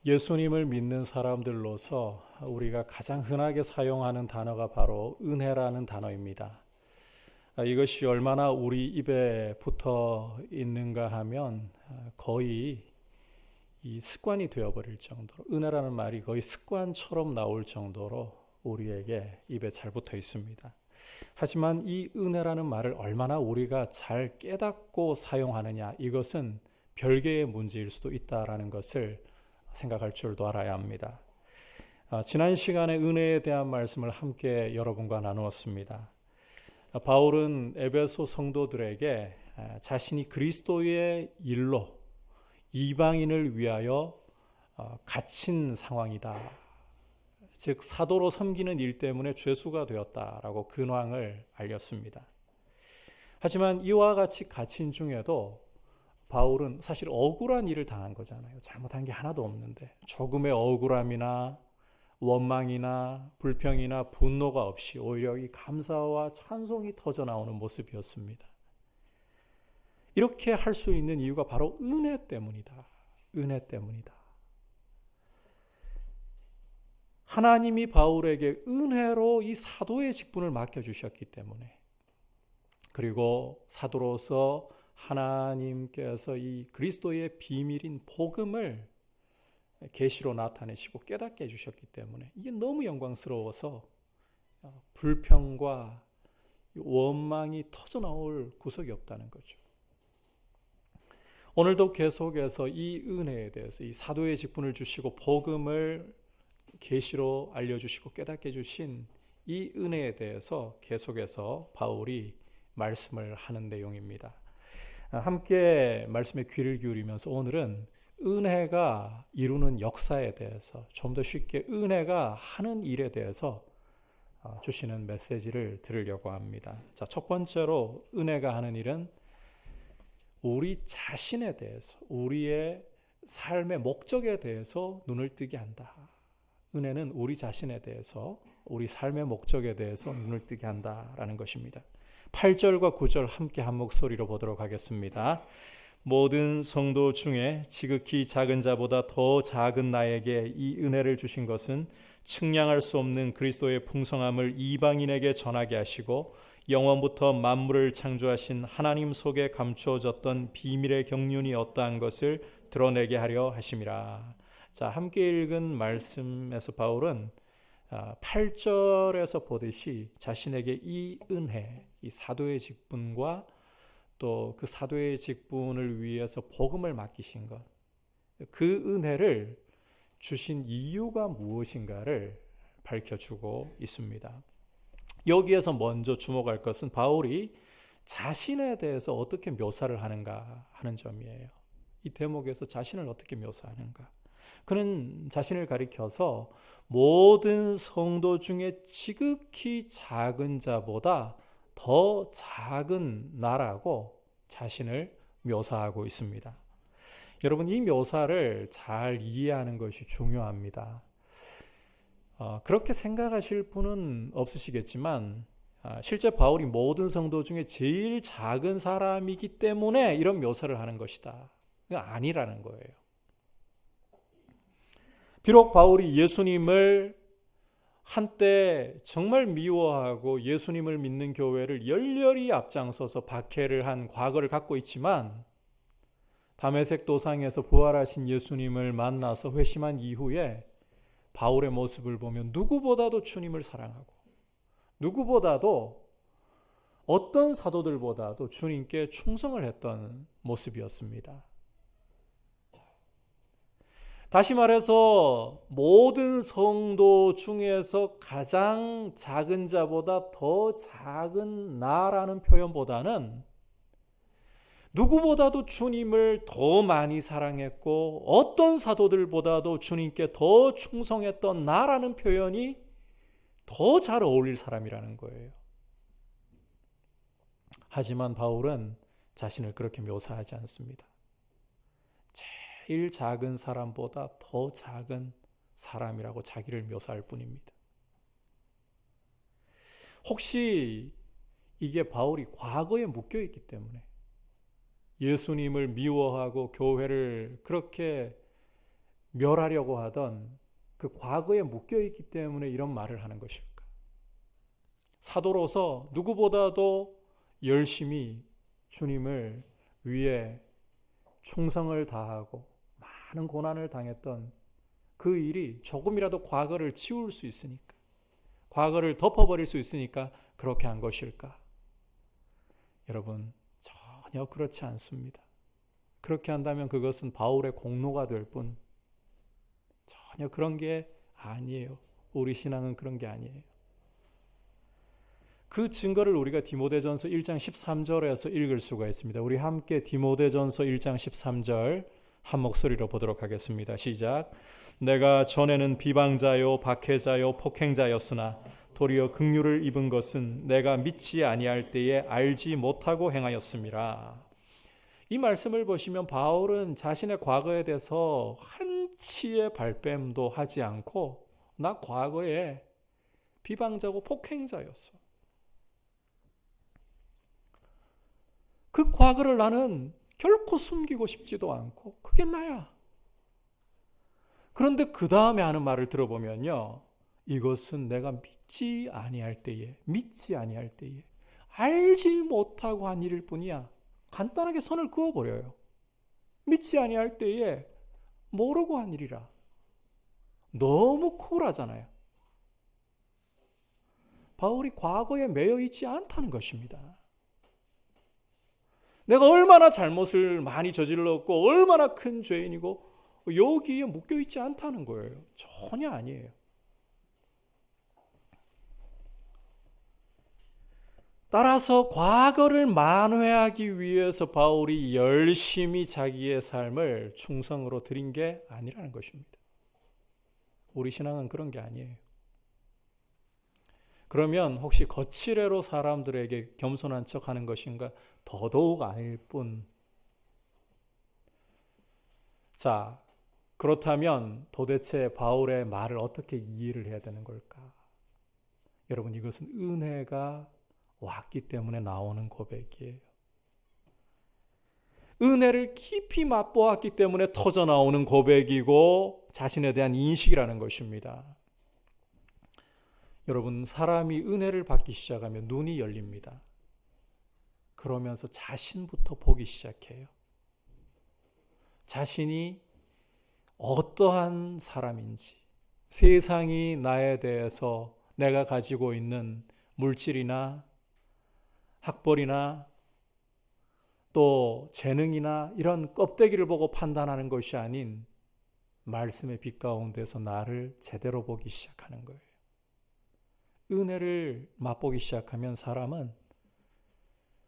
예수님을 믿는 사람들로서 우리가 가장 흔하게 사용하는 단어가 바로 은혜라는 단어입니다. 이것이 얼마나 우리 입에 붙어 있는가 하면 거의 이 습관이 되어버릴 정도로, 은혜라는 말이 거의 습관처럼 나올 정도로 우리에게 입에 잘 붙어 있습니다. 하지만 이 은혜라는 말을 얼마나 우리가 잘 깨닫고 사용하느냐, 이것은 별개의 문제일 수도 있다라는 것을 생각할 줄도 알아야 합니다. 지난 시간에 은혜에 대한 말씀을 함께 여러분과 나누었습니다. 바울은 에베소 성도들에게 자신이 그리스도의 일로 이방인을 위하여 갇힌 상황이다, 즉 사도로 섬기는 일 때문에 죄수가 되었다라고 근황을 알렸습니다. 하지만 이와 같이 갇힌 중에도 바울은 사실 억울한 일을 당한 거잖아요. 잘못한 게 하나도 없는데 조금의 억울함이나 원망이나 불평이나 분노가 없이 오히려 이 감사와 찬송이 터져 나오는 모습이었습니다. 이렇게 할 수 있는 이유가 바로 은혜 때문이다. 은혜 때문이다. 하나님이 바울에게 은혜로 이 사도의 직분을 맡겨주셨기 때문에, 그리고 사도로서 하나님께서 이 그리스도의 비밀인 복음을 계시로 나타내시고 깨닫게 해주셨기 때문에 이게 너무 영광스러워서 불평과 원망이 터져 나올 구석이 없다는 거죠. 오늘도 계속해서 이 은혜에 대해서, 이 사도의 직분을 주시고 복음을 계시로 알려주시고 깨닫게 해주신 이 은혜에 대해서 계속해서 바울이 말씀을 하는 내용입니다. 함께 말씀에 귀를 기울이면서 오늘은 은혜가 이루는 역사에 대해서, 좀 더 쉽게 은혜가 하는 일에 대해서 주시는 메시지를 들으려고 합니다. 자, 첫 번째로 은혜가 하는 일은 우리 자신에 대해서, 우리의 삶의 목적에 대해서 눈을 뜨게 한다. 은혜는 우리 자신에 대해서, 우리 삶의 목적에 대해서 눈을 뜨게 한다라는 것입니다. 8절과 9절 함께 한 목소리로 보도록 하겠습니다. 모든 성도 중에 지극히 작은 자보다 더 작은 나에게 이 은혜를 주신 것은 측량할 수 없는 그리스도의 풍성함을 이방인에게 전하게 하시고 영원부터 만물을 창조하신 하나님 속에 감추어졌던 비밀의 경륜이 어떠한 것을 드러내게 하려 하심이라. 자, 함께 읽은 말씀에서 바울은 8절에서 보듯이 자신에게 이 은혜, 이 사도의 직분과 또 그 사도의 직분을 위해서 복음을 맡기신 것, 그 은혜를 주신 이유가 무엇인가를 밝혀주고 있습니다. 여기에서 먼저 주목할 것은 바울이 자신에 대해서 어떻게 묘사를 하는가 하는 점이에요. 이 대목에서 자신을 어떻게 묘사하는가. 그는 자신을 가리켜서 모든 성도 중에 지극히 작은 자보다 더 작은 나라고 자신을 묘사하고 있습니다. 여러분, 이 묘사를 잘 이해하는 것이 중요합니다. 그렇게 생각하실 분은 없으시겠지만 실제 바울이 모든 성도 중에 제일 작은 사람이기 때문에 이런 묘사를 하는 것이다. 아니라는 거예요. 비록 바울이 예수님을 한때 정말 미워하고 예수님을 믿는 교회를 열렬히 앞장서서 박해를 한 과거를 갖고 있지만 다메섹 도상에서 부활하신 예수님을 만나서 회심한 이후에 바울의 모습을 보면 누구보다도 주님을 사랑하고 누구보다도 어떤 사도들보다도 주님께 충성을 했던 모습이었습니다. 다시 말해서 모든 성도 중에서 가장 작은 자보다 더 작은 나라는 표현보다는 누구보다도 주님을 더 많이 사랑했고 어떤 사도들보다도 주님께 더 충성했던 나라는 표현이 더 잘 어울릴 사람이라는 거예요. 하지만 바울은 자신을 그렇게 묘사하지 않습니다. 제일 작은 사람보다 더 작은 사람이라고 자기를 묘사할 뿐입니다. 혹시 이게 바울이 과거에 묶여있기 때문에 예수님을 미워하고 교회를 그렇게 멸하려고 하던 그 과거에 묶여있기 때문에 이런 말을 하는 것일까? 사도로서 누구보다도 열심히 주님을 위해 충성을 다하고 많은 고난을 당했던 그 일이 조금이라도 과거를 치울 수 있으니까, 과거를 덮어버릴 수 있으니까 그렇게 한 것일까? 여러분, 전혀 그렇지 않습니다. 그렇게 한다면 그것은 바울의 공로가 될 뿐 전혀 그런 게 아니에요. 우리 신앙은 그런 게 아니에요. 그 증거를 우리가 디모데전서 1장 13절에서 읽을 수가 있습니다. 우리 함께 디모데전서 1장 13절 한 목소리로 보도록 하겠습니다. 시작. 내가 전에는 비방자요 박해자요 폭행자였으나 도리어 긍휼을 입은 것은 내가 믿지 아니할 때에 알지 못하고 행하였음이라. 이 말씀을 보시면 바울은 자신의 과거에 대해서 한치의 발뺌도 하지 않고 나 과거에 비방자고 폭행자였어. 그 과거를 나는 결코 숨기고 싶지도 않고 그게 나야. 그런데 그 다음에 하는 말을 들어보면요. 이것은 내가 믿지 아니할 때에 알지 못하고 한 일일 뿐이야. 간단하게 선을 그어버려요. 믿지 아니할 때에 모르고 한 일이라. 너무 쿨하잖아요. 바울이 과거에 매여 있지 않다는 것입니다. 내가 얼마나 잘못을 많이 저질렀고 얼마나 큰 죄인이고 여기에 묶여 있지 않다는 거예요. 전혀 아니에요. 따라서 과거를 만회하기 위해서 바울이 열심히 자기의 삶을 충성으로 드린 게 아니라는 것입니다. 우리 신앙은 그런 게 아니에요. 그러면 혹시 거칠애로 사람들에게 겸손한 척하는 것인가? 더더욱 아닐 뿐. 자, 그렇다면 도대체 바울의 말을 어떻게 이해를 해야 되는 걸까? 여러분, 이것은 은혜가 왔기 때문에 나오는 고백이에요. 은혜를 깊이 맛보았기 때문에 터져 나오는 고백이고 자신에 대한 인식이라는 것입니다. 여러분, 사람이 은혜를 받기 시작하면 눈이 열립니다. 그러면서 자신부터 보기 시작해요. 자신이 어떠한 사람인지, 세상이 나에 대해서 내가 가지고 있는 물질이나 학벌이나 또 재능이나 이런 껍데기를 보고 판단하는 것이 아닌 말씀의 빛 가운데서 나를 제대로 보기 시작하는 거예요. 은혜를 맛보기 시작하면 사람은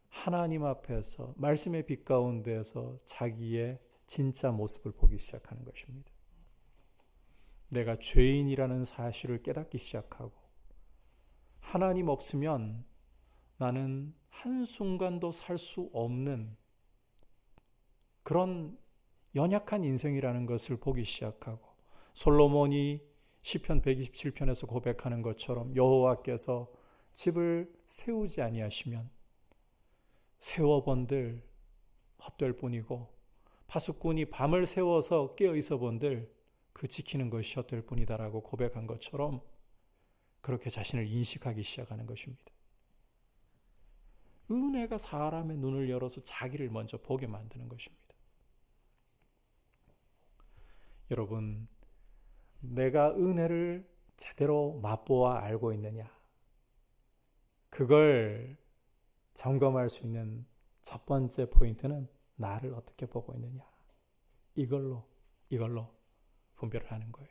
하나님 앞에서 말씀의 빛 가운데서 자기의 진짜 모습을 보기 시작하는 것입니다. 내가 죄인이라는 사실을 깨닫기 시작하고 하나님 없으면 나는 한순간도 살 수 없는 그런 연약한 인생이라는 것을 보기 시작하고 솔로몬이 시편 127편에서 고백하는 것처럼 여호와께서 집을 세우지 아니하시면 세워본들 헛될 뿐이고 파수꾼이 밤을 세워서 깨어 있어 본들 그 지키는 것이 헛될 뿐이다라고 고백한 것처럼 그렇게 자신을 인식하기 시작하는 것입니다. 은혜가 사람의 눈을 열어서 자기를 먼저 보게 만드는 것입니다. 여러분, 내가 은혜를 제대로 맛보아 알고 있느냐? 그걸 점검할 수 있는 첫 번째 포인트는 나를 어떻게 보고 있느냐? 이걸로 분별을 하는 거예요.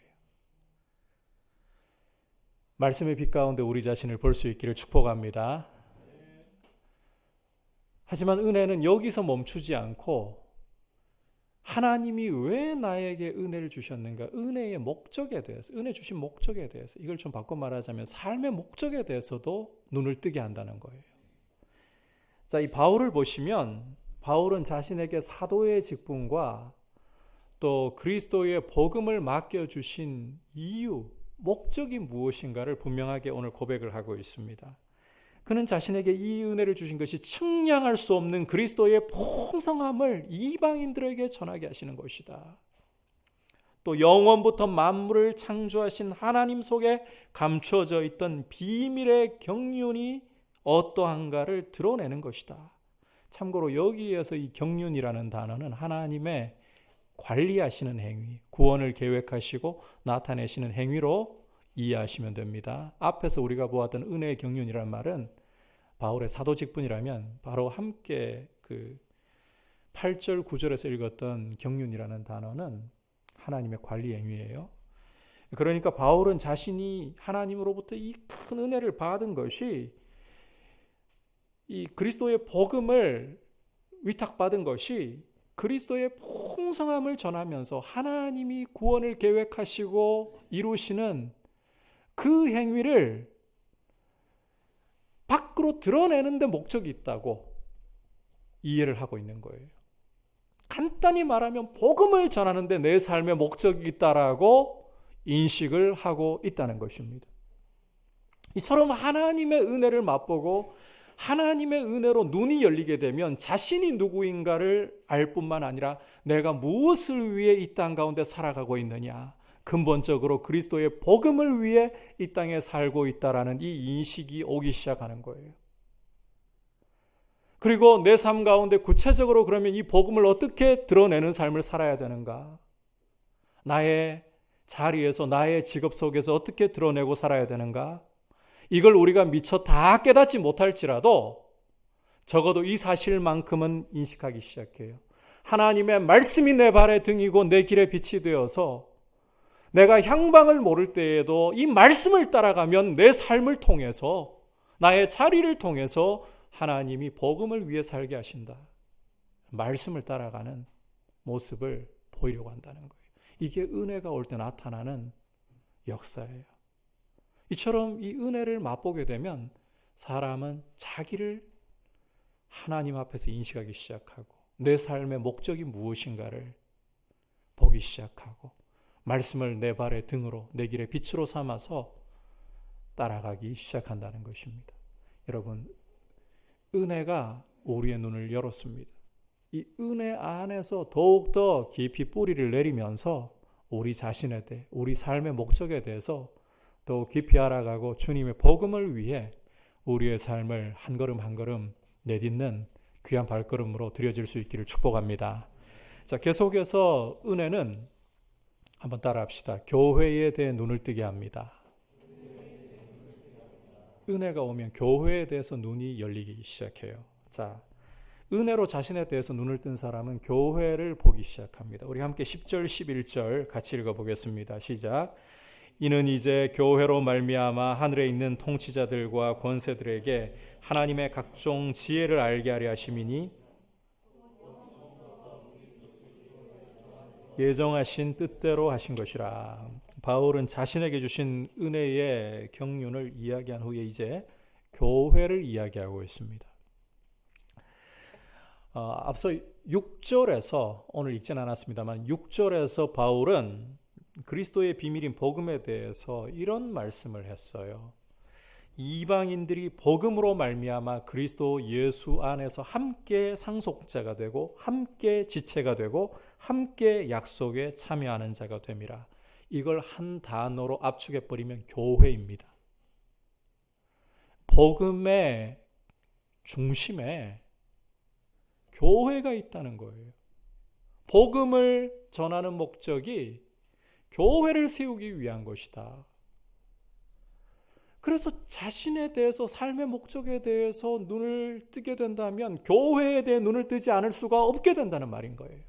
말씀의 빛 가운데 우리 자신을 볼 수 있기를 축복합니다. 하지만 은혜는 여기서 멈추지 않고 하나님이 왜 나에게 은혜를 주셨는가? 은혜의 목적에 대해서, 은혜 주신 목적에 대해서, 이걸 좀 바꿔 말하자면 삶의 목적에 대해서도 눈을 뜨게 한다는 거예요. 자, 이 바울을 보시면 바울은 자신에게 사도의 직분과 또 그리스도의 복음을 맡겨주신 이유, 목적이 무엇인가를 분명하게 오늘 고백을 하고 있습니다. 그는 자신에게 이 은혜를 주신 것이 측량할 수 없는 그리스도의 풍성함을 이방인들에게 전하게 하시는 것이다. 또 영원부터 만물을 창조하신 하나님 속에 감추어져 있던 비밀의 경륜이 어떠한가를 드러내는 것이다. 참고로 여기에서 이 경륜이라는 단어는 하나님의 관리하시는 행위, 구원을 계획하시고 나타내시는 행위로 이해하시면 됩니다. 앞에서 우리가 보았던 은혜의 경륜이라는 말은 바울의 사도직분이라면 바로 함께 그 8절 9절에서 읽었던 경륜이라는 단어는 하나님의 관리 행위예요. 그러니까 바울은 자신이 하나님으로부터 이 큰 은혜를 받은 것이 이 그리스도의 복음을 위탁받은 것이 그리스도의 풍성함을 전하면서 하나님이 구원을 계획하시고 이루시는 그 행위를 밖으로 드러내는 데 목적이 있다고 이해를 하고 있는 거예요. 간단히 말하면 복음을 전하는 데 내 삶의 목적이 있다라고 인식을 하고 있다는 것입니다. 이처럼 하나님의 은혜를 맛보고 하나님의 은혜로 눈이 열리게 되면 자신이 누구인가를 알 뿐만 아니라 내가 무엇을 위해 이 땅 가운데 살아가고 있느냐, 근본적으로 그리스도의 복음을 위해 이 땅에 살고 있다라는 이 인식이 오기 시작하는 거예요. 그리고 내 삶 가운데 구체적으로 그러면 이 복음을 어떻게 드러내는 삶을 살아야 되는가? 나의 자리에서 나의 직업 속에서 어떻게 드러내고 살아야 되는가? 이걸 우리가 미처 다 깨닫지 못할지라도 적어도 이 사실만큼은 인식하기 시작해요. 하나님의 말씀이 내 발의 등이고 내 길의 빛이 되어서 내가 향방을 모를 때에도 이 말씀을 따라가면 내 삶을 통해서 나의 자리를 통해서 하나님이 복음을 위해 살게 하신다. 말씀을 따라가는 모습을 보이려고 한다는 거예요. 이게 은혜가 올 때 나타나는 역사예요. 이처럼 이 은혜를 맛보게 되면 사람은 자기를 하나님 앞에서 인식하기 시작하고 내 삶의 목적이 무엇인가를 보기 시작하고 말씀을 내 발의 등으로 내 길의 빛으로 삼아서 따라가기 시작한다는 것입니다. 여러분, 은혜가 우리의 눈을 열었습니다. 이 은혜 안에서 더욱더 깊이 뿌리를 내리면서 우리 자신에 대해, 우리 삶의 목적에 대해서 더 깊이 알아가고 주님의 복음을 위해 우리의 삶을 한 걸음 한 걸음 내딛는 귀한 발걸음으로 드려질 수 있기를 축복합니다. 자, 계속해서 은혜는 한번 따라합시다. 교회에 대해 눈을 뜨게 합니다. 은혜가 오면 교회에 대해서 눈이 열리기 시작해요. 자, 은혜로 자신에 대해서 눈을 뜬 사람은 교회를 보기 시작합니다. 우리 함께 10절 11절 같이 읽어보겠습니다. 시작. 이는 이제 교회로 말미암아 하늘에 있는 통치자들과 권세들에게 하나님의 각종 지혜를 알게 하려 하심이니 예정하신 뜻대로 하신 것이라. 바울은 자신에게 주신 은혜의 경륜을 이야기한 후에 이제 교회를 이야기하고 있습니다. 앞서 6절에서 오늘 읽지는 않았습니다만 6절에서 바울은 그리스도의 비밀인 복음에 대해서 이런 말씀을 했어요. 이방인들이 복음으로 말미암아 그리스도 예수 안에서 함께 상속자가 되고 함께 지체가 되고 함께 약속에 참여하는 자가 됨이라. 이걸 한 단어로 압축해버리면 교회입니다. 복음의 중심에 교회가 있다는 거예요. 복음을 전하는 목적이 교회를 세우기 위한 것이다. 그래서 자신에 대해서 삶의 목적에 대해서 눈을 뜨게 된다면 교회에 대해 눈을 뜨지 않을 수가 없게 된다는 말인 거예요.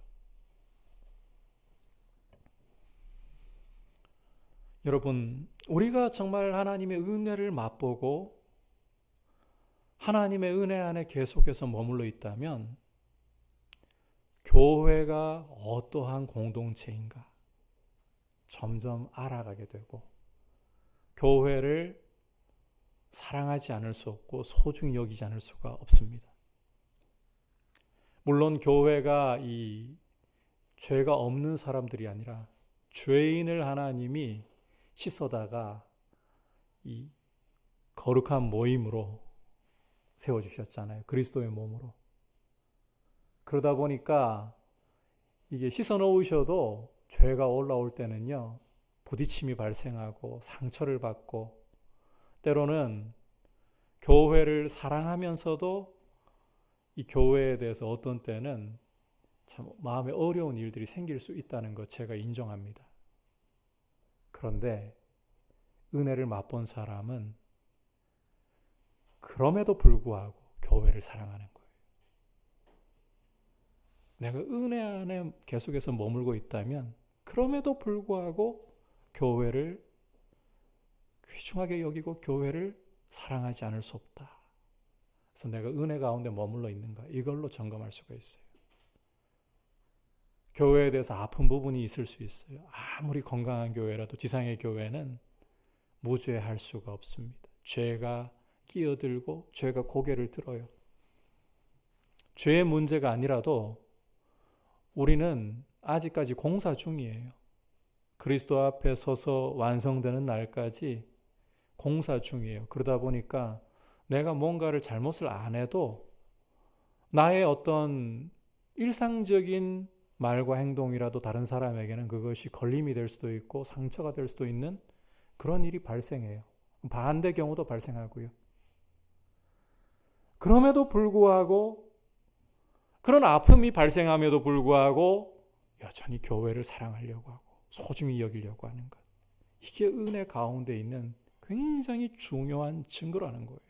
여러분, 우리가 정말 하나님의 은혜를 맛보고 하나님의 은혜 안에 계속해서 머물러 있다면 교회가 어떠한 공동체인가 점점 알아가게 되고 교회를 사랑하지 않을 수 없고 소중히 여기지 않을 수가 없습니다. 물론 교회가 이 죄가 없는 사람들이 아니라 죄인을 하나님이 씻어다가 이 거룩한 모임으로 세워주셨잖아요. 그리스도의 몸으로. 그러다 보니까 이게 씻어 놓으셔도 죄가 올라올 때는요, 부딪힘이 발생하고 상처를 받고 때로는 교회를 사랑하면서도 이 교회에 대해서 어떤 때는 참 마음에 어려운 일들이 생길 수 있다는 것 제가 인정합니다. 그런데 은혜를 맛본 사람은 그럼에도 불구하고 교회를 사랑하는 거예요. 내가 은혜 안에 계속해서 머물고 있다면 그럼에도 불구하고 교회를 귀중하게 여기고 교회를 사랑하지 않을 수 없다. 그래서 내가 은혜 가운데 머물러 있는가 이걸로 점검할 수가 있어요. 교회에 대해서 아픈 부분이 있을 수 있어요. 아무리 건강한 교회라도 지상의 교회는 무죄할 수가 없습니다. 죄가 끼어들고 죄가 고개를 들어요. 죄의 문제가 아니라도 우리는 아직까지 공사 중이에요. 그리스도 앞에 서서 완성되는 날까지 공사 중이에요. 그러다 보니까 내가 뭔가를 잘못을 안 해도 나의 어떤 일상적인 말과 행동이라도 다른 사람에게는 그것이 걸림이 될 수도 있고 상처가 될 수도 있는 그런 일이 발생해요. 반대 경우도 발생하고요. 그럼에도 불구하고 그런 아픔이 발생함에도 불구하고 여전히 교회를 사랑하려고 하고 소중히 여기려고 하는 것. 이게 은혜 가운데 있는 굉장히 중요한 증거라는 거예요.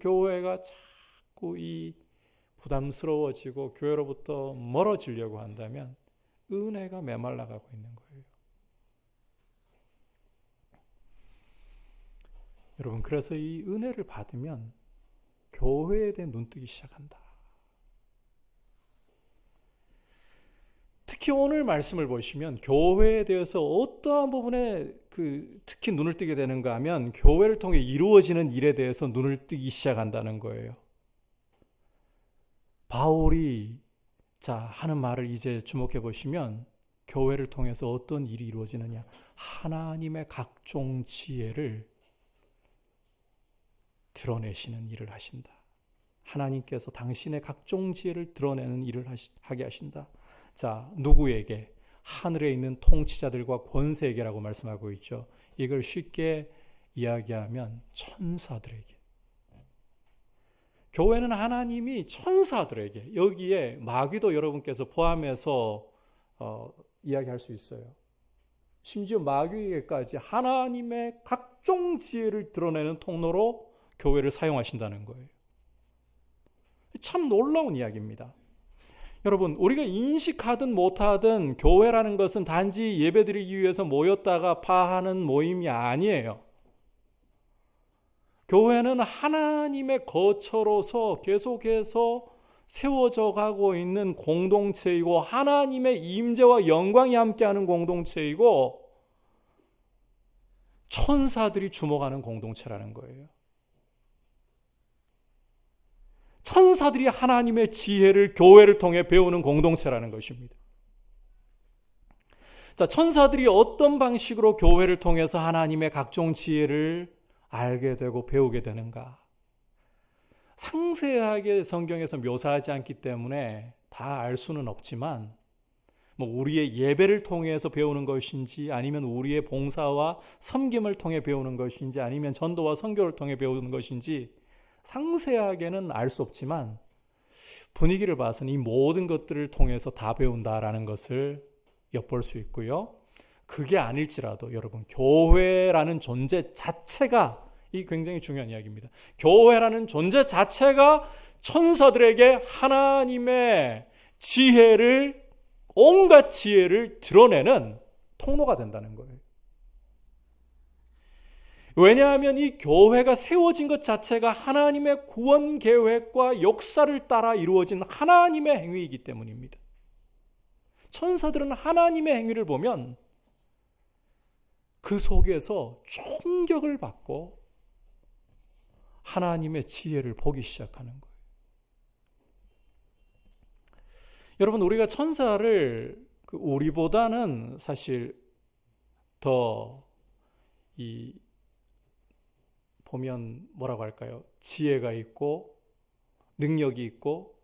교회가 자꾸 이 부담스러워지고 교회로부터 멀어지려고 한다면 은혜가 메말라가고 있는 거예요. 여러분, 그래서 이 은혜를 받으면 교회에 대해 눈뜨기 시작한다. 특히 오늘 말씀을 보시면 교회에 대해서 어떠한 부분에 특히 눈을 뜨게 되는가 하면 교회를 통해 이루어지는 일에 대해서 눈을 뜨기 시작한다는 거예요. 바울이 하는 말을 이제 주목해 보시면 교회를 통해서 어떤 일이 이루어지느냐. 하나님의 각종 지혜를 드러내시는 일을 하신다. 하나님께서 당신의 각종 지혜를 드러내는 일을 하게 하신다. 누구에게? 하늘에 있는 통치자들과 권세에게라고 말씀하고 있죠. 이걸 쉽게 이야기하면 천사들에게. 교회는 하나님이 천사들에게, 여기에 마귀도 여러분께서 포함해서 이야기할 수 있어요. 심지어 마귀에게까지 하나님의 각종 지혜를 드러내는 통로로 교회를 사용하신다는 거예요. 참 놀라운 이야기입니다. 여러분, 우리가 인식하든 못하든 교회라는 것은 단지 예배드리기 위해서 모였다가 파하는 모임이 아니에요. 교회는 하나님의 거처로서 계속해서 세워져 가고 있는 공동체이고 하나님의 임재와 영광이 함께하는 공동체이고 천사들이 주목하는 공동체라는 거예요. 천사들이 하나님의 지혜를 교회를 통해 배우는 공동체라는 것입니다. 천사들이 어떤 방식으로 교회를 통해서 하나님의 각종 지혜를 알게 되고 배우게 되는가? 상세하게 성경에서 묘사하지 않기 때문에 다 알 수는 없지만 우리의 예배를 통해서 배우는 것인지 아니면 우리의 봉사와 섬김을 통해 배우는 것인지 아니면 전도와 선교를 통해 배우는 것인지 상세하게는 알 수 없지만 분위기를 봐서는 이 모든 것들을 통해서 다 배운다라는 것을 엿볼 수 있고요. 그게 아닐지라도 여러분, 교회라는 존재 자체가 이 굉장히 중요한 이야기입니다. 교회라는 존재 자체가 천사들에게 하나님의 지혜를, 온갖 지혜를 드러내는 통로가 된다는 거예요. 왜냐하면 이 교회가 세워진 것 자체가 하나님의 구원 계획과 역사를 따라 이루어진 하나님의 행위이기 때문입니다. 천사들은 하나님의 행위를 보면 그 속에서 충격을 받고 하나님의 지혜를 보기 시작하는 거예요. 여러분, 우리가 천사를 우리보다는 사실 더 보면 뭐라고 할까요? 지혜가 있고 능력이 있고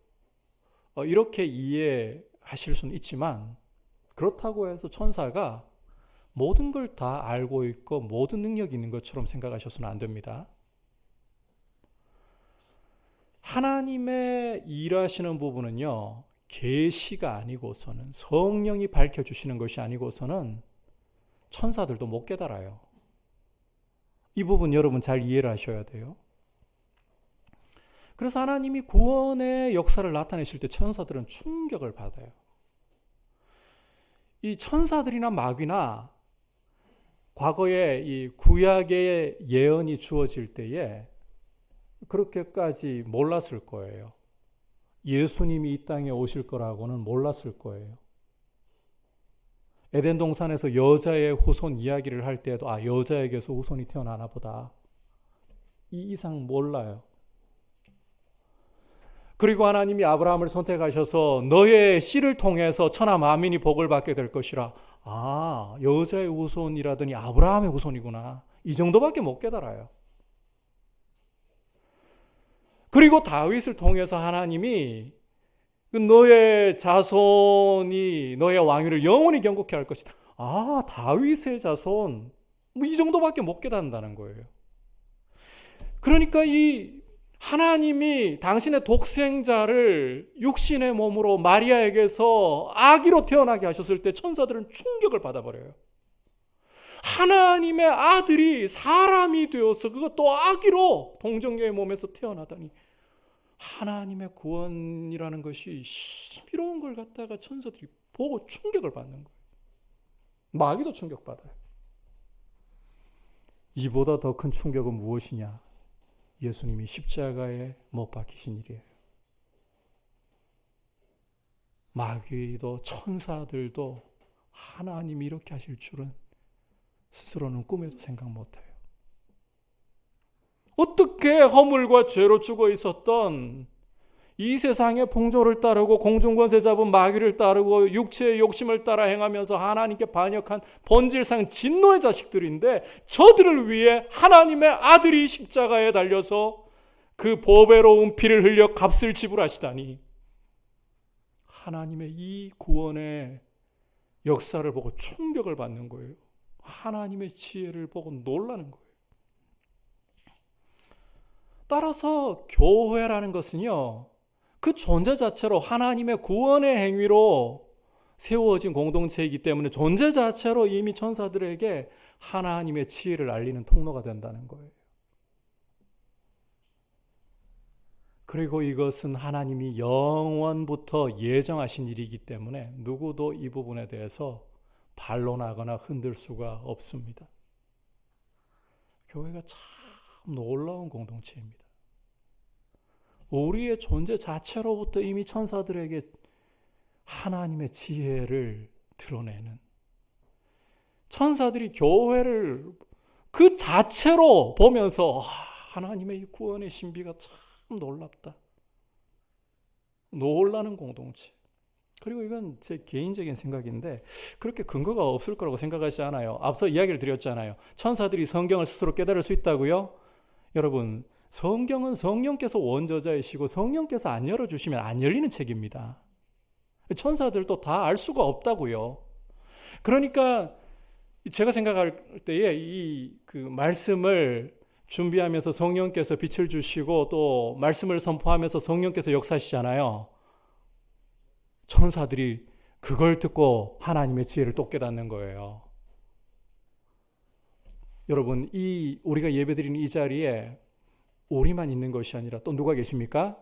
이렇게 이해하실 수는 있지만 그렇다고 해서 천사가 모든 걸 다 알고 있고 모든 능력이 있는 것처럼 생각하셔서는 안 됩니다. 하나님의 일하시는 부분은요, 계시가 아니고서는, 성령이 밝혀주시는 것이 아니고서는 천사들도 못 깨달아요. 이 부분 여러분 잘 이해를 하셔야 돼요. 그래서 하나님이 구원의 역사를 나타내실 때 천사들은 충격을 받아요. 이 천사들이나 마귀나 과거에 이 구약의 예언이 주어질 때에 그렇게까지 몰랐을 거예요. 예수님이 이 땅에 오실 거라고는 몰랐을 거예요. 에덴 동산에서 여자의 후손 이야기를 할 때에도 여자에게서 후손이 태어나나 보다. 이 이상 몰라요. 그리고 하나님이 아브라함을 선택하셔서 너의 씨를 통해서 천하 만민이 복을 받게 될 것이라. 여자의 후손이라더니 아브라함의 후손이구나. 이 정도밖에 못 깨달아요. 그리고 다윗을 통해서 하나님이 너의 자손이 너의 왕위를 영원히 경고케 할 것이다. 다윗의 자손. 이 정도밖에 못 깨닫는다는 거예요. 그러니까 이 하나님이 당신의 독생자를 육신의 몸으로 마리아에게서 아기로 태어나게 하셨을 때 천사들은 충격을 받아버려요. 하나님의 아들이 사람이 되어서 그것도 아기로 동정녀의 몸에서 태어나다니, 하나님의 구원이라는 것이 신비로운 걸 갖다가 천사들이 보고 충격을 받는 거예요. 마귀도 충격받아요. 이보다 더 큰 충격은 무엇이냐? 예수님이 십자가에 못 박히신 일이에요. 마귀도 천사들도 하나님이 이렇게 하실 줄은 스스로는 꿈에도 생각 못해요. 어떻게 허물과 죄로 죽어 있었던 이 세상의 풍조를 따르고 공중권세 잡은 마귀를 따르고 육체의 욕심을 따라 행하면서 하나님께 반역한 본질상 진노의 자식들인데, 저들을 위해 하나님의 아들이 십자가에 달려서 그 보배로운 피를 흘려 값을 지불하시다니, 하나님의 이 구원의 역사를 보고 충격을 받는 거예요. 하나님의 지혜를 보고 놀라는 거예요. 따라서 교회라는 것은요, 그 존재 자체로 하나님의 구원의 행위로 세워진 공동체이기 때문에 존재 자체로 이미 천사들에게 하나님의 지혜를 알리는 통로가 된다는 거예요. 그리고 이것은 하나님이 영원부터 예정하신 일이기 때문에 누구도 이 부분에 대해서 반론하거나 흔들 수가 없습니다. 교회가 참 놀라운 공동체입니다. 우리의 존재 자체로부터 이미 천사들에게 하나님의 지혜를 드러내는, 천사들이 교회를 그 자체로 보면서 하나님의 이 구원의 신비가 참 놀랍다, 놀라는 공동체. 그리고 이건 제 개인적인 생각인데 그렇게 근거가 없을 거라고 생각하지 않아요. 앞서 이야기를 드렸잖아요. 천사들이 성경을 스스로 깨달을 수 있다고요? 여러분, 성경은 성령께서 원저자이시고 성령께서 안 열어주시면 안 열리는 책입니다. 천사들도 다 알 수가 없다고요. 그러니까 제가 생각할 때에 이 그 말씀을 준비하면서 성령께서 빛을 주시고 또 말씀을 선포하면서 성령께서 역사하시잖아요. 천사들이 그걸 듣고 하나님의 지혜를 또 깨닫는 거예요. 여러분, 이 우리가 예배드리는 이 자리에 우리만 있는 것이 아니라 또 누가 계십니까?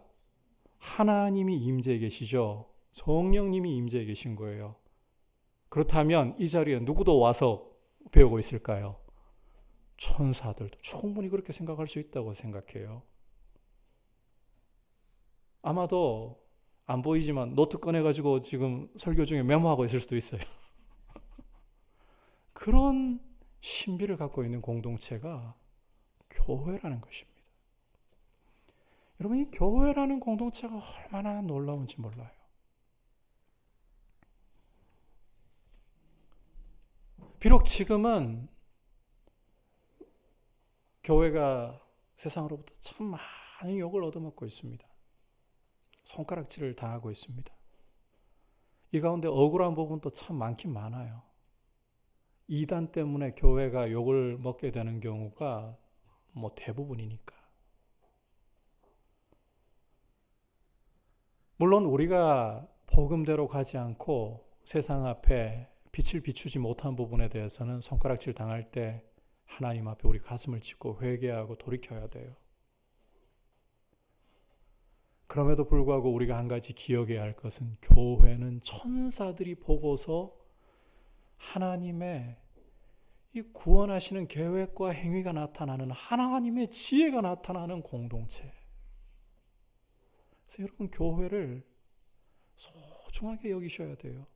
하나님이 임재해 계시죠. 성령님이 임재해 계신 거예요. 그렇다면 이 자리에 누구도 와서 배우고 있을까요? 천사들도 충분히 그렇게 생각할 수 있다고 생각해요. 아마도 안 보이지만 노트 꺼내가지고 지금 설교 중에 메모하고 있을 수도 있어요. 그런 신비를 갖고 있는 공동체가 교회라는 것입니다. 여러분, 이 교회라는 공동체가 얼마나 놀라운지 몰라요. 비록 지금은 교회가 세상으로부터 참 많은 욕을 얻어먹고 있습니다. 손가락질을 당하고 있습니다. 이 가운데 억울한 부분도 참 많긴 많아요. 이단 때문에 교회가 욕을 먹게 되는 경우가 뭐 대부분이니까. 물론 우리가 복음대로 가지 않고 세상 앞에 빛을 비추지 못한 부분에 대해서는 손가락질 당할 때 하나님 앞에 우리 가슴을 찢고 회개하고 돌이켜야 돼요. 그럼에도 불구하고 우리가 한 가지 기억해야 할 것은 교회는 천사들이 보고서 하나님의 이 구원하시는 계획과 행위가 나타나는 하나님의 지혜가 나타나는 공동체. 그래서 여러분 교회를 소중하게 여기셔야 돼요.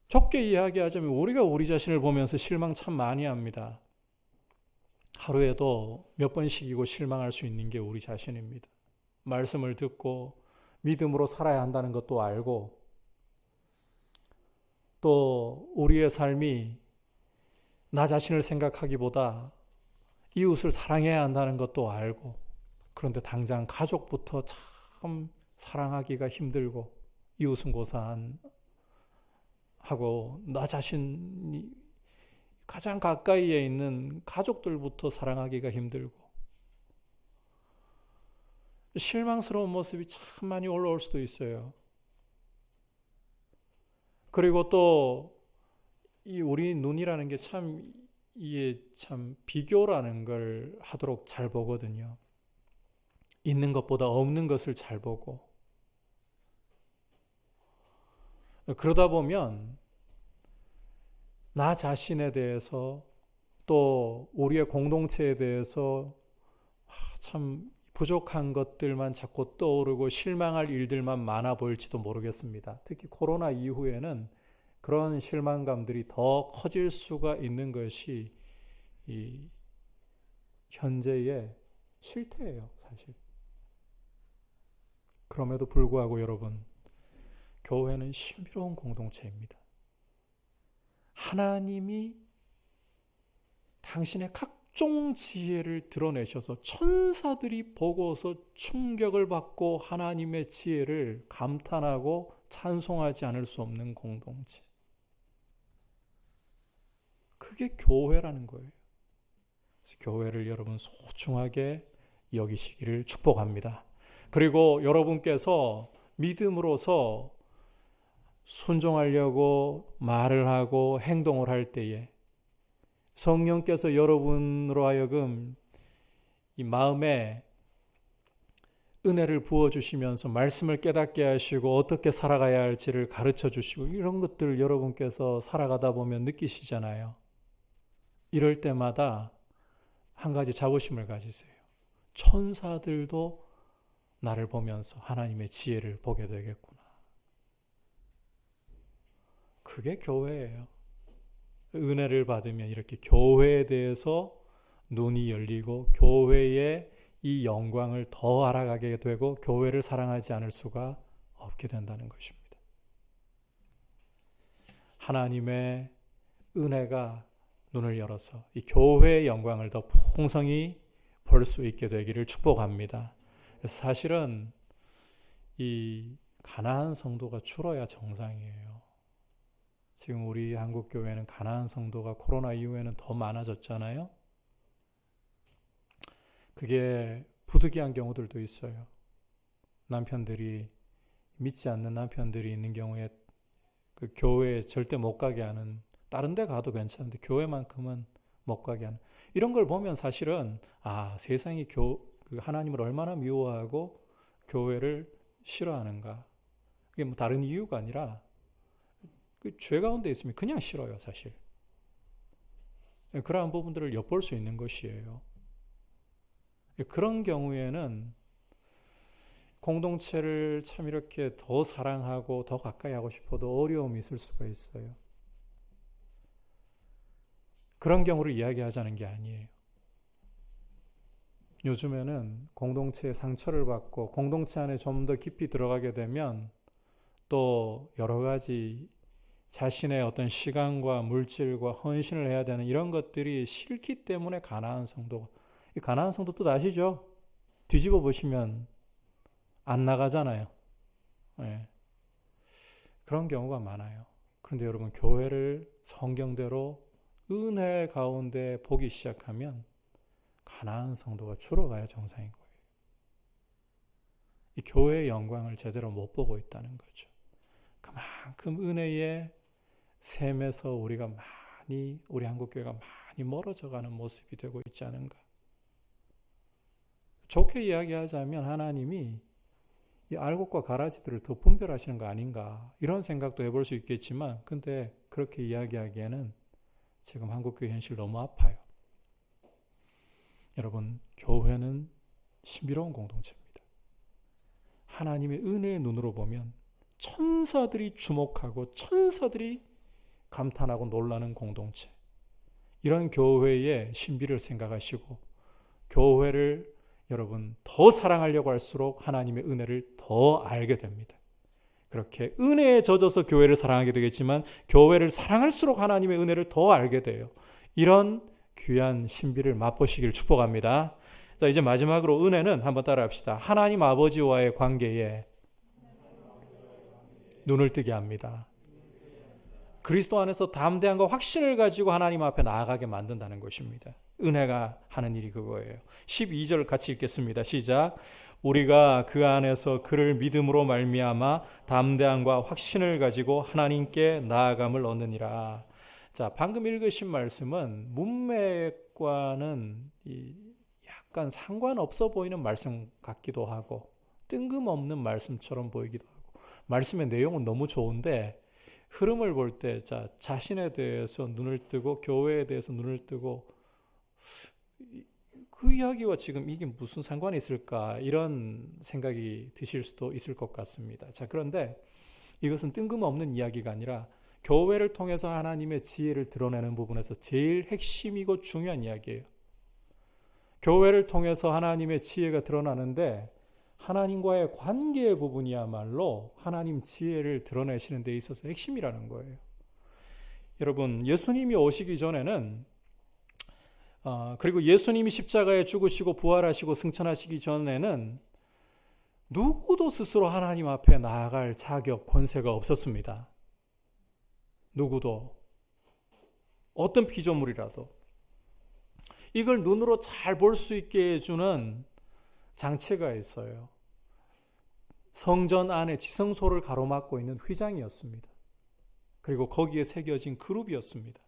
좁게 이야기하자면 우리가 우리 자신을 보면서 실망 참 많이 합니다. 하루에도 몇 번씩이고 실망할 수 있는 게 우리 자신입니다. 말씀을 듣고 믿음으로 살아야 한다는 것도 알고 또 우리의 삶이 나 자신을 생각하기보다 이웃을 사랑해야 한다는 것도 알고 그런데 당장 가족부터 참 사랑하기가 힘들고 이웃은 고사하고 나 자신이 가장 가까이에 있는 가족들부터 사랑하기가 힘들고 실망스러운 모습이 참 많이 올라올 수도 있어요. 그리고 또 이 우리 눈이라는 게 참 이게 참 비교라는 걸 하도록 잘 보거든요. 있는 것보다 없는 것을 잘 보고 그러다 보면 나 자신에 대해서 또 우리의 공동체에 대해서 참 부족한 것들만 자꾸 떠오르고 실망할 일들만 많아 보일지도 모르겠습니다. 특히 코로나 이후에는 그런 실망감들이 더 커질 수가 있는 것이 이 현재의 실태예요, 사실. 그럼에도 불구하고 여러분, 교회는 신비로운 공동체입니다. 하나님이 당신의 각종 지혜를 드러내셔서 천사들이 보고서 충격을 받고 하나님의 지혜를 감탄하고 찬송하지 않을 수 없는 공동체. 그게 교회라는 거예요. 그래서 교회를 여러분 소중하게 여기시기를 축복합니다. 그리고 여러분께서 믿음으로서 순종하려고 말을 하고 행동을 할 때에 성령께서 여러분으로 하여금 이 마음에 은혜를 부어주시면서 말씀을 깨닫게 하시고 어떻게 살아가야 할지를 가르쳐 주시고 이런 것들을 여러분께서 살아가다 보면 느끼시잖아요. 이럴 때마다 한 가지 자부심을 가지세요. 천사들도 나를 보면서 하나님의 지혜를 보게 되겠구나. 그게 교회예요. 은혜를 받으면 이렇게 교회에 대해서 눈이 열리고 교회의 이 영광을 더 알아가게 되고 교회를 사랑하지 않을 수가 없게 된다는 것입니다. 하나님의 은혜가 눈을 열어서 이 교회의 영광을 더 풍성히 볼 수 있게 되기를 축복합니다. 그래서 사실은 이 가난한 성도가 줄어야 정상이에요. 지금 우리 한국교회는 가난한 성도가 코로나 이후에는 더 많아졌잖아요. 그게 부득이한 경우들도 있어요. 남편들이 믿지 않는 남편들이 있는 경우에 그 교회에 절대 못 가게 하는, 다른 데 가도 괜찮은데 교회만큼은 못 가게 하는, 이런 걸 보면 사실은 세상이 하나님을 얼마나 미워하고 교회를 싫어하는가. 그게 뭐 다른 이유가 아니라 그 죄 가운데 있으면 그냥 싫어요, 사실. 그러한 부분들을 엿볼 수 있는 것이에요. 그런 경우에는 공동체를 참 이렇게 더 사랑하고 더 가까이 하고 싶어도 어려움이 있을 수가 있어요. 그런 경우를 이야기하자는 게 아니에요. 요즘에는 공동체에 상처를 받고 공동체 안에 좀 더 깊이 들어가게 되면 또 여러 가지 자신의 어떤 시간과 물질과 헌신을 해야 되는 이런 것들이 싫기 때문에 가나안 성도가, 이 가나안 성도 뜻 아시죠? 뒤집어 보시면 안 나가잖아요. 네. 그런 경우가 많아요. 그런데 여러분, 교회를 성경대로 은혜 가운데 보기 시작하면 가난한 성도가 줄어가야 정상인 거예요. 이 교회의 영광을 제대로 못 보고 있다는 거죠. 그만큼 은혜의 샘에서 우리 한국교회가 많이 멀어져가는 모습이 되고 있지 않은가. 좋게 이야기하자면 하나님이 이 알곡과 가라지들을 더 분별하시는 거 아닌가, 이런 생각도 해볼 수 있겠지만, 근데 그렇게 이야기하기에는 지금 한국교회 현실 너무 아파요. 여러분, 교회는 신비로운 공동체입니다. 하나님의 은혜의 눈으로 보면 천사들이 주목하고 천사들이 감탄하고 놀라는 공동체, 이런 교회의 신비를 생각하시고 교회를 여러분 더 사랑하려고 할수록 하나님의 은혜를 더 알게 됩니다. 그렇게 은혜에 젖어서 교회를 사랑하게 되겠지만 교회를 사랑할수록 하나님의 은혜를 더 알게 돼요. 이런 귀한 신비를 맛보시길 축복합니다. 자, 이제 마지막으로 은혜는 한번 따라합시다. 하나님 아버지와의 관계에 눈을 뜨게 합니다. 그리스도 안에서 담대함과 확신을 가지고 하나님 앞에 나아가게 만든다는 것입니다. 은혜가 하는 일이 그거예요. 12절 같이 읽겠습니다. 시작. 우리가 그 안에서 그를 믿음으로 말미암아 담대함과 확신을 가지고 하나님께 나아감을 얻느니라. 자, 방금 읽으신 말씀은 문맥과는 약간 상관없어 보이는 말씀 같기도 하고 뜬금없는 말씀처럼 보이기도 하고, 말씀의 내용은 너무 좋은데 흐름을 볼 때 자신에 대해서 눈을 뜨고 교회에 대해서 눈을 뜨고 그 이야기와 지금 이게 무슨 상관이 있을까, 이런 생각이 드실 수도 있을 것 같습니다. 자, 그런데 이것은 뜬금없는 이야기가 아니라 교회를 통해서 하나님의 지혜를 드러내는 부분에서 제일 핵심이고 중요한 이야기예요. 교회를 통해서 하나님의 지혜가 드러나는데 하나님과의 관계의 부분이야말로 하나님 지혜를 드러내시는 데 있어서 핵심이라는 거예요. 여러분, 예수님이 오시기 전에는 그리고 예수님이 십자가에 죽으시고 부활하시고 승천하시기 전에는 누구도 스스로 하나님 앞에 나아갈 자격, 권세가 없었습니다. 누구도, 어떤 피조물이라도. 이걸 눈으로 잘 볼 수 있게 해주는 장치가 있어요. 성전 안에 지성소를 가로막고 있는 휘장이었습니다. 그리고 거기에 새겨진 그룹이었습니다.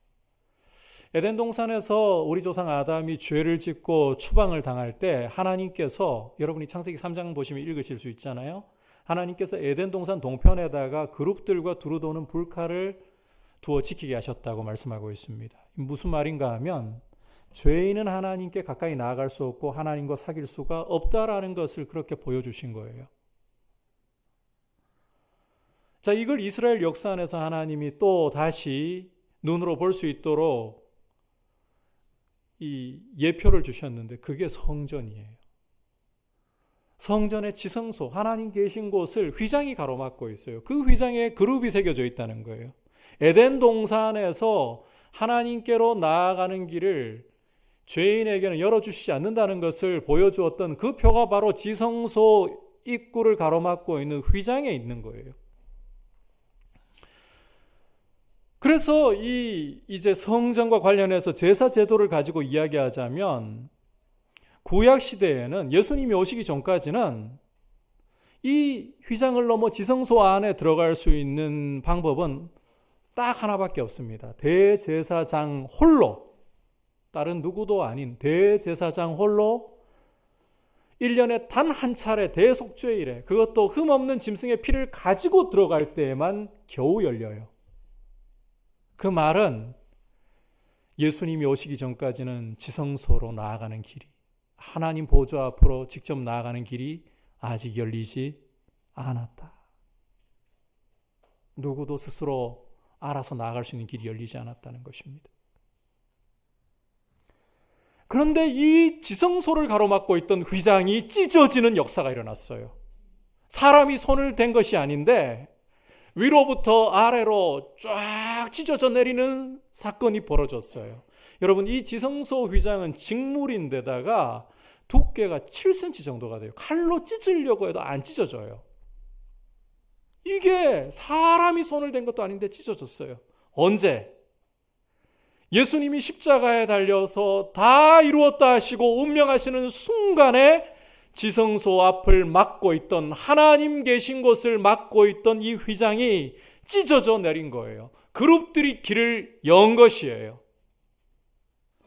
에덴 동산에서 우리 조상 아담이 죄를 짓고 추방을 당할 때 하나님께서, 여러분이 창세기 3장 보시면 읽으실 수 있잖아요. 하나님께서 에덴 동산 동편에다가 그룹들과 두루 도는 불칼을 두어 지키게 하셨다고 말씀하고 있습니다. 무슨 말인가 하면 죄인은 하나님께 가까이 나아갈 수 없고 하나님과 사귈 수가 없다라는 것을 그렇게 보여주신 거예요. 자, 이걸 이스라엘 역사 안에서 하나님이 또 다시 눈으로 볼 수 있도록 이 예표를 주셨는데 그게 성전이에요. 성전의 지성소, 하나님 계신 곳을 휘장이 가로막고 있어요. 그 휘장에 그룹이 새겨져 있다는 거예요. 에덴 동산에서 하나님께로 나아가는 길을 죄인에게는 열어주시지 않는다는 것을 보여주었던 그 표가 바로 지성소 입구를 가로막고 있는 휘장에 있는 거예요. 그래서 이제 성전과 관련해서 제사 제도를 가지고 이야기하자면 구약 시대에는, 예수님이 오시기 전까지는 이 휘장을 넘어 지성소 안에 들어갈 수 있는 방법은 딱 하나밖에 없습니다. 대제사장 홀로, 다른 누구도 아닌 대제사장 홀로 1년에 단 한 차례 대속죄일에, 그것도 흠없는 짐승의 피를 가지고 들어갈 때에만 겨우 열려요. 그 말은 예수님이 오시기 전까지는 지성소로 나아가는 길이, 하나님 보좌 앞으로 직접 나아가는 길이 아직 열리지 않았다. 누구도 스스로 알아서 나아갈 수 있는 길이 열리지 않았다는 것입니다. 그런데 이 지성소를 가로막고 있던 휘장이 찢어지는 역사가 일어났어요. 사람이 손을 댄 것이 아닌데 위로부터 아래로 쫙 찢어져 내리는 사건이 벌어졌어요. 여러분, 이 지성소 휘장은 직물인데다가 두께가 7cm 정도가 돼요. 칼로 찢으려고 해도 안 찢어져요. 이게 사람이 손을 댄 것도 아닌데 찢어졌어요. 언제? 예수님이 십자가에 달려서 다 이루었다 하시고 운명하시는 순간에 지성소 앞을 막고 있던, 하나님 계신 곳을 막고 있던 이 휘장이 찢어져 내린 거예요. 그룹들이 길을 연 것이에요.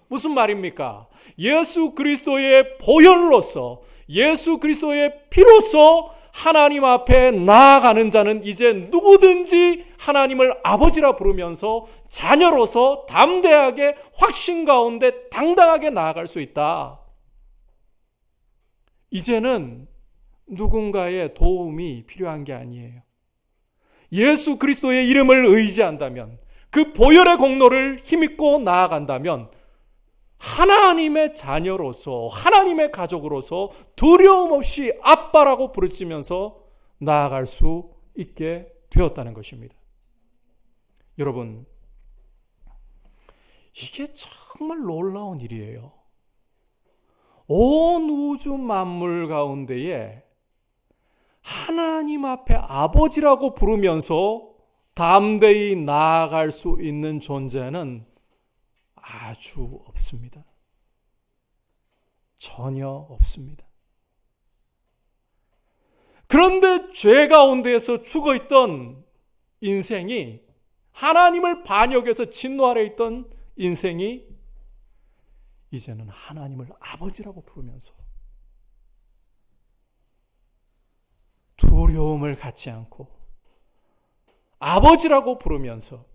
무슨 말입니까? 예수 그리스도의 보혈로서, 예수 그리스도의 피로서 하나님 앞에 나아가는 자는 이제 누구든지 하나님을 아버지라 부르면서 자녀로서 담대하게 확신 가운데 당당하게 나아갈 수 있다. 이제는 누군가의 도움이 필요한 게 아니에요. 예수 그리스도의 이름을 의지한다면, 그 보혈의 공로를 힘입고 나아간다면 하나님의 자녀로서, 하나님의 가족으로서 두려움 없이 아빠라고 부르시면서 나아갈 수 있게 되었다는 것입니다. 여러분, 이게 정말 놀라운 일이에요. 온 우주 만물 가운데에 하나님 앞에 아버지라고 부르면서 담대히 나아갈 수 있는 존재는 아주 없습니다. 전혀 없습니다. 그런데 죄 가운데에서 죽어있던 인생이, 하나님을 반역해서 진노 아래 있던 인생이 이제는 하나님을 아버지라고 부르면서 두려움을 갖지 않고 아버지라고 부르면서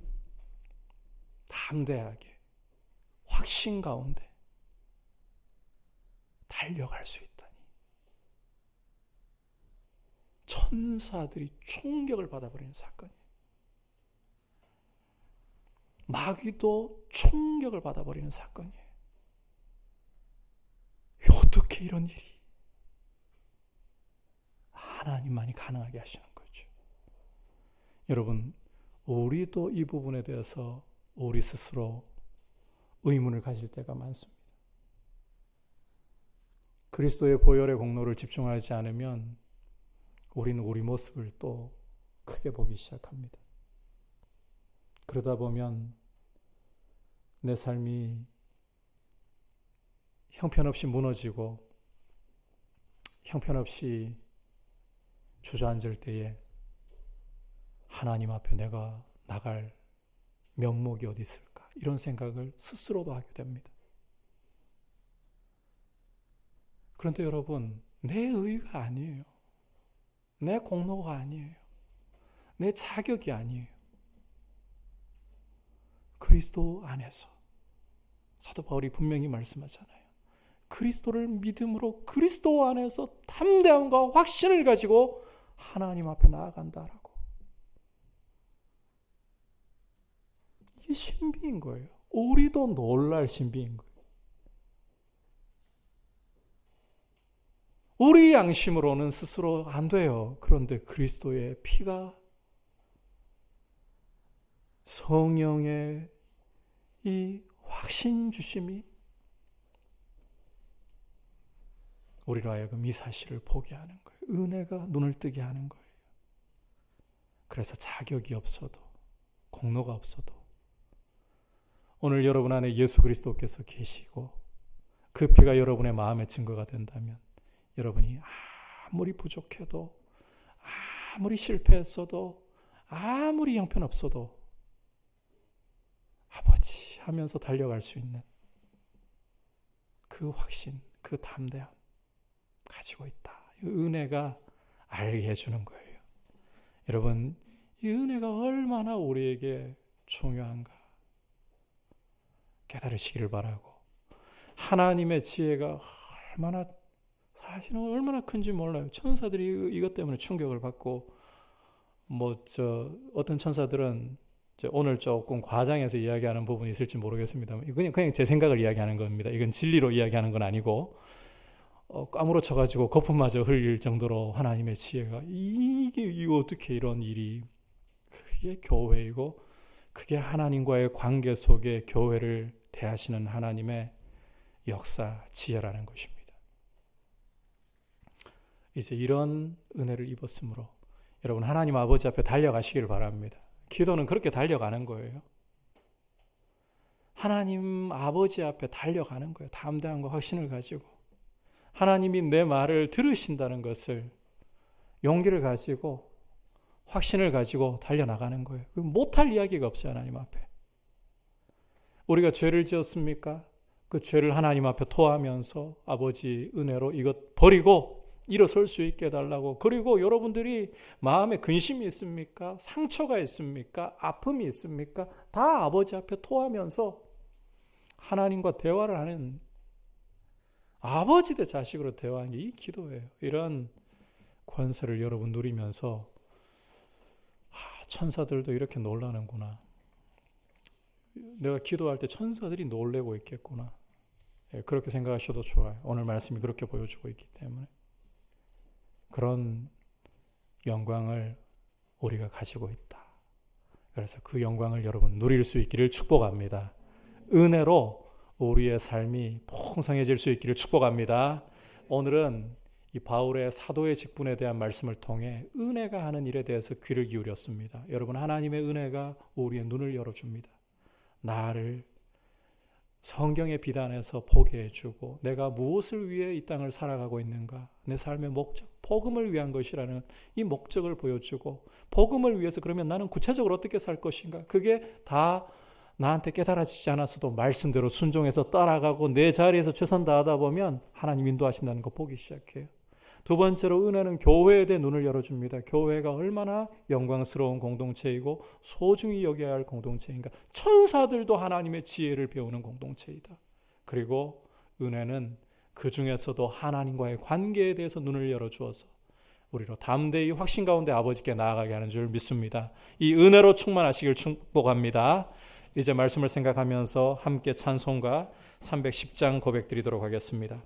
담대하게 확신 가운데 달려갈 수 있다니, 천사들이 충격을 받아버리는 사건이에요. 마귀도 충격을 받아버리는 사건이에요. 어떻게 이런 일이? 하나님만이 가능하게 하시는 거죠. 여러분, 우리도 이 부분에 대해서 우리 스스로 의문을 가질 때가 많습니다. 그리스도의 보혈의 공로를 집중하지 않으면 우리는 우리 모습을 또 크게 보기 시작합니다. 그러다 보면 내 삶이 형편없이 무너지고 형편없이 주저앉을 때에 하나님 앞에 내가 나갈 면목이 어디 있을까? 이런 생각을 스스로도 하게 됩니다. 그런데 여러분, 내 의의가 아니에요. 내 공로가 아니에요. 내 자격이 아니에요. 그리스도 안에서 사도 바울이 분명히 말씀하잖아요. 그리스도를 믿음으로 그리스도 안에서 담대함과 확신을 가지고 하나님 앞에 나아간다라고. 이게 신비인 거예요. 우리도 놀랄 신비인 거예요. 우리 양심으로는 스스로 안 돼요. 그런데 그리스도의 피가, 성령의 이 확신 주심이 우리로 하여금 이 사실을 보게 하는 거예요. 은혜가 눈을 뜨게 하는 거예요. 그래서 자격이 없어도, 공로가 없어도 오늘 여러분 안에 예수 그리스도께서 계시고 그 피가 여러분의 마음의 증거가 된다면, 여러분이 아무리 부족해도, 아무리 실패했어도, 아무리 형편없어도 아버지 하면서 달려갈 수 있는 그 확신, 그 담대함 가지고 있다. 이 은혜가 알게 해주는 거예요. 여러분, 이 은혜가 얼마나 우리에게 중요한가 깨달으시기를 바라고, 하나님의 지혜가 얼마나, 사실은 얼마나 큰지 몰라요. 천사들이 이것 때문에 충격을 받고, 어떤 천사들은 오늘 조금 과장해서 이야기하는 부분이 있을지 모르겠습니다만, 그냥 제 생각을 이야기하는 겁니다. 이건 진리로 이야기하는 건 아니고, 까무러쳐가지고 거품마저 흘릴 정도로 하나님의 지혜가, 이게 어떻게 이런 일이, 그게 교회이고 그게 하나님과의 관계 속에 교회를 대하시는 하나님의 역사, 지혜라는 것입니다. 이제 이런 은혜를 입었으므로 여러분 하나님 아버지 앞에 달려가시길 바랍니다. 기도는 그렇게 달려가는 거예요. 하나님 아버지 앞에 달려가는 거예요. 담대함과 확신을 가지고 하나님이 내 말을 들으신다는 것을 용기를 가지고 확신을 가지고 달려나가는 거예요. 못할 이야기가 없어요. 하나님 앞에. 우리가 죄를 지었습니까? 그 죄를 하나님 앞에 토하면서 아버지 은혜로 이것 버리고 일어설 수 있게 해달라고. 그리고 여러분들이 마음에 근심이 있습니까? 상처가 있습니까? 아픔이 있습니까? 다 아버지 앞에 토하면서 하나님과 대화를 하는, 아버지 대 자식으로 대화하는 게 이 기도예요. 이런 권세를 여러분 누리면서 천사들도 이렇게 놀라는구나. 내가 기도할 때 천사들이 놀래고 있겠구나. 그렇게 생각하셔도 좋아요. 오늘 말씀이 그렇게 보여주고 있기 때문에. 그런 영광을 우리가 가지고 있다. 그래서 그 영광을 여러분 누릴 수 있기를 축복합니다. 은혜로 우리의 삶이 풍성해질 수 있기를 축복합니다. 오늘은 이 바울의 사도의 직분에 대한 말씀을 통해 은혜가 하는 일에 대해서 귀를 기울였습니다. 여러분 하나님의 은혜가 우리의 눈을 열어줍니다. 나를 성경의 비단에서 보게 해주고 내가 무엇을 위해 이 땅을 살아가고 있는가, 내 삶의 목적, 복음을 위한 것이라는 이 목적을 보여주고, 복음을 위해서 그러면 나는 구체적으로 어떻게 살 것인가, 그게 다 나한테 깨달아지지 않았어도 말씀대로 순종해서 따라가고 내 자리에서 최선 다하다 보면 하나님 인도하신다는 거 보기 시작해요. 두 번째로 은혜는 교회에 대해 눈을 열어줍니다. 교회가 얼마나 영광스러운 공동체이고 소중히 여겨야 할 공동체인가. 천사들도 하나님의 지혜를 배우는 공동체이다. 그리고 은혜는 그 중에서도 하나님과의 관계에 대해서 눈을 열어주어서 우리로 담대히 확신 가운데 아버지께 나아가게 하는 줄 믿습니다. 이 은혜로 충만하시길 축복합니다. 이제 말씀을 생각하면서 함께 찬송가 310장 고백드리도록 하겠습니다.